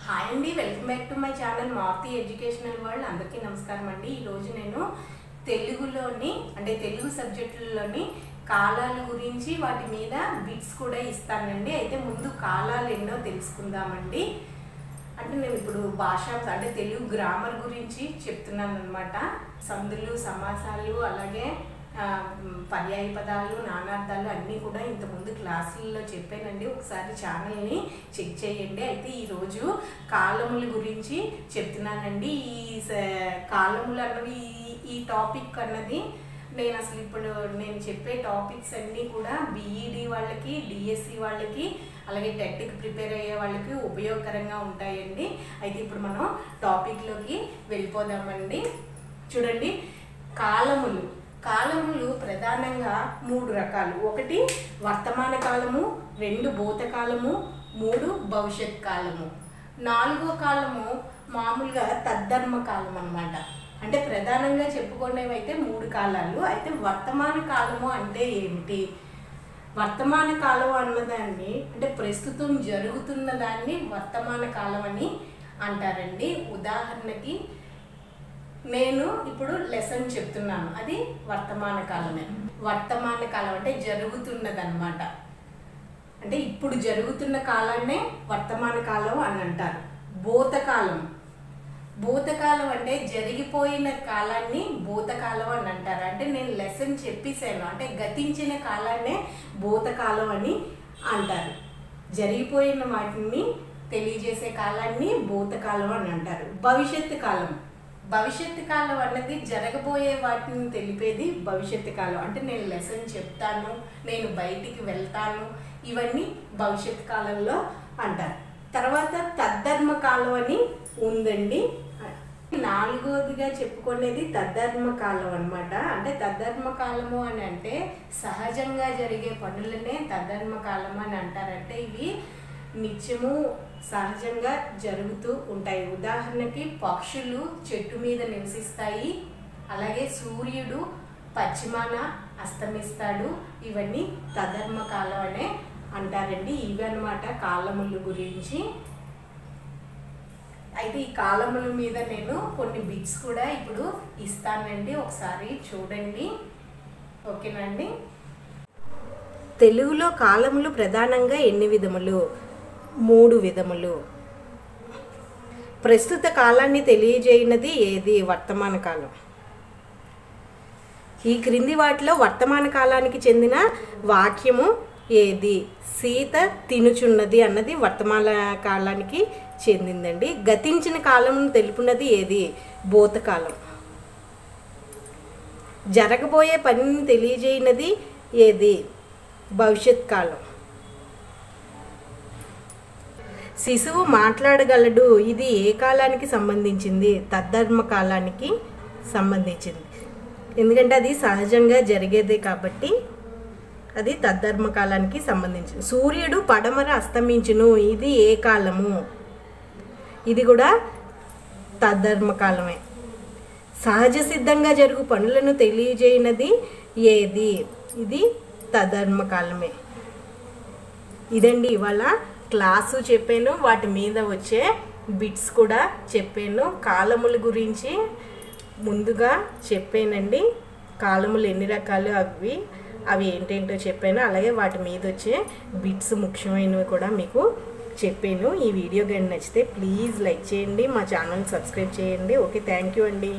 Hi అండి, welcome back to my channel Maruthi educational world. అందరికీ నమస్కారం అండి. ఈరోజు నేను తెలుగులోని తెలుగు సబ్జెక్టుల్లోని కాలాల గురించి వాటి మీద బిట్స్ కూడా ఇస్తానండి. అయితే ముందు కాలాలు ఎన్నో తెలుసుకుందామండి. నేను ఇప్పుడు భాష తెలుగు గ్రామర్ గురించి చెప్తున్నాను అనమాట. సందులు, సమాసాలు, అలాగే పర్యాయ పదాలు, నానార్థాలు అన్నీ కూడా ఇంతకుముందు క్లాసుల్లో చెప్పానండి. ఒకసారి ఛానల్ని చెక్ చేయండి. అయితే ఈరోజు కాలముల గురించి చెప్తున్నానండి. ఈ కాలములు అన్నవి ఈ టాపిక్ అన్నది నేను చెప్పే టాపిక్స్ అన్నీ కూడా బీఈడి వాళ్ళకి, డిఎస్సి వాళ్ళకి, అలాగే టెట్కి ప్రిపేర్ అయ్యే వాళ్ళకి ఉపయోగకరంగా ఉంటాయండి. అయితే ఇప్పుడు మనం టాపిక్లోకి వెళ్ళిపోదామండి. చూడండి, కాలములు ప్రధానంగా 3 రకాలు. 1 వర్తమాన కాలము, 2 భూతకాలము, 3 భవిష్యత్ కాలము. 4వ కాలము మామూలుగా తద్ధర్మ కాలం అన్నమాట. ప్రధానంగా చెప్పుకునేవి అయితే 3 కాలాలు. అయితే వర్తమాన కాలము అంటే ఏమిటి? వర్తమాన కాలం అన్నదాన్ని ప్రస్తుతం జరుగుతున్న దాన్ని వర్తమాన కాలం అని అంటారండి. ఉదాహరణకి నేను ఇప్పుడు లెసన్ చెప్తున్నాను, అది వర్తమాన కాలమే. వర్తమాన కాలం జరుగుతున్నది అనమాట. ఇప్పుడు జరుగుతున్న కాలాన్నే వర్తమాన కాలం అని అంటారు. భూతకాలం జరిగిపోయిన కాలాన్ని భూతకాలం అని అంటారు. నేను లెసన్ చెప్పేసాను, గతించిన కాలాన్నే భూతకాలం అని అంటారు. జరిగిపోయిన వాటిని తెలియజేసే కాలాన్ని భూతకాలం అని అంటారు. భవిష్యత్తు కాలం అన్నది జరగబోయే వాటిని తెలిపేది భవిష్యత్తు కాలం. నేను లెసన్ చెప్తాను, నేను బయటికి వెళ్తాను, ఇవన్నీ భవిష్యత్తు కాలంలో అంటారు. తర్వాత తద్ధర్మ కాలం అని ఉందండి. 4వదిగా చెప్పుకునేది తద్ధర్మ కాలం అనమాట. తద్ధర్మ కాలము అని సహజంగా జరిగే పనులనే తద్ధర్మ కాలం అని అంటారు. ఇవి నిత్యము సహజంగా జరుగుతూ ఉంటాయి. ఉదాహరణకి పక్షులు చెట్టు మీద నివసిస్తాయి, అలాగే సూర్యుడు పశ్చిమాన అస్తమిస్తాడు. ఇవన్నీ తద్ధర్మ కాలం అనే అంటారండి. ఇవి అన్నమాట కాలముల గురించి. అయితే ఈ కాలముల మీద నేను కొన్ని బిట్స్ కూడా ఇప్పుడు ఇస్తానండి, ఒకసారి చూడండి. ఓకేనండి. తెలుగులో కాలములు ప్రధానంగా ఎన్ని విధములు? 3 విధములు. ప్రస్తుత కాలాన్ని తెలియజేయనది ఏది? వర్తమాన కాలం. ఈ క్రింది వాటిలో వర్తమాన కాలానికి చెందిన వాక్యము ఏది? సీత తినుచున్నది అన్నది వర్తమాన కాలానికి చెందిందండి. గతించిన కాలంను తెలుపున్నది ఏది? భూతకాలం. జరగబోయే పనిని తెలియజేయనది ఏది? భవిష్యత్ కాలం. శిశువు మాట్లాడగలడు, ఇది ఏ కాలానికి సంబంధించింది? తద్ధర్మ కాలానికి సంబంధించింది. ఎందుకంటే అది సహజంగా జరిగేదే కాబట్టి అది తద్ధర్మ కాలానికి సంబంధించింది. సూర్యుడు పడమర అస్తమించును, ఇది ఏ కాలము? ఇది కూడా తద్ధర్మ కాలమే. సహజ సిద్ధంగా జరుగు పనులను తెలియజేయనది ఏది? ఇది తద్ధర్మ కాలమే. ఇదండి ఇవాళ క్లాసు చెప్పాను, వాటి మీద వచ్చే బిట్స్ కూడా చెప్పాను. కాలముల గురించి ముందుగా చెప్పానండి. కాలములు ఎన్ని రకాలు అవి ఏంటేంటో చెప్పాను, అలాగే వాటి మీద వచ్చే బిట్స్ ముఖ్యమైనవి కూడా మీకు చెప్పాను. ఈ వీడియో కానీ నచ్చితే ప్లీజ్ లైక్ చేయండి, మా ఛానల్ సబ్స్క్రైబ్ చేయండి. ఓకే, థ్యాంక్ యూ అండి.